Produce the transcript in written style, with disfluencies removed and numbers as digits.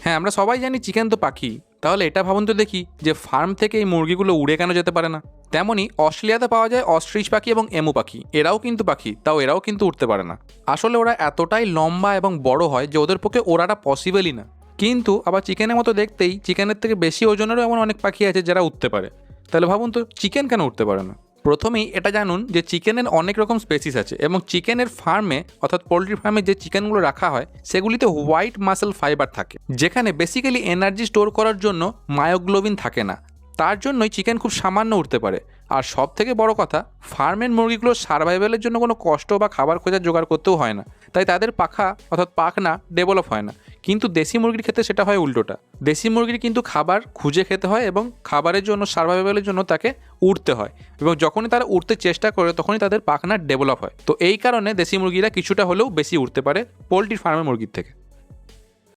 হ্যাঁ, আমরা সবাই জানি চিকেন তো পাখি, তাহলে এটা ভাবুন তো দেখি যে ফার্ম থেকে এই মুরগিগুলো উড়ে কেন যেতে পারে না? তেমনই অস্ট্রেলিয়াতে পাওয়া যায় অস্ট্রিচ পাখি এবং এমু পাখি, এরাও কিন্তু পাখি, তাও এরাও কিন্তু উঠতে পারে না। আসলে ওরা এতটাই লম্বা এবং বড় হয় যে ওদের পক্ষে ওড়াটা পসিবলই না। কিন্তু আবার চিকেনের মতো দেখতেই চিকেনের থেকে বেশি ওজনেরও এমন অনেক পাখি আছে যারা উঠতে পারে। তাহলে ভাবুন তো চিকেন কেন উঠতে পারে না? প্রথমেই এটা জানুন যে চিকেনের অনেক রকম স্পেসিস আছে এবং চিকেনের ফার্মে অর্থাৎ পোলট্রি ফার্মে যে চিকেনগুলো রাখা হয় সেগুলিতে হোয়াইট মাসল ফাইবার থাকে, যেখানে বেসিক্যালি এনার্জি স্টোর করার জন্য মায়োগ্লোবিন থাকে না। তার জন্যই চিকেন খুব সামান্য উঠতে পারে। আর সব থেকে বড় কথা, ফার্মের মুরগিগুলোর সার্ভাইভালের জন্য কোনো কষ্ট বা খাবার খোঁজার জোগাড় করতেও হয় না, তাই তাদের পাখা অর্থাৎ পাখনা ডেভেলপ হয় না। কিন্তু দেশি মুরগির ক্ষেত্রে সেটা হয় উল্টোটা। দেশি মুরগির কিন্তু খাবার খুঁজে খেতে হয় এবং খাবারের জন্য সার্ভাইভালের জন্য তাকে উঠতে হয়, এবং যখনই তারা উঠতে চেষ্টা করে তখনই তাদের পাখনা ডেভেলপ হয়। তো এই কারণে দেশি মুরগিরা কিছুটা হলেও বেশি উঠতে পারে পোলট্রি ফার্মের মুরগির থেকে।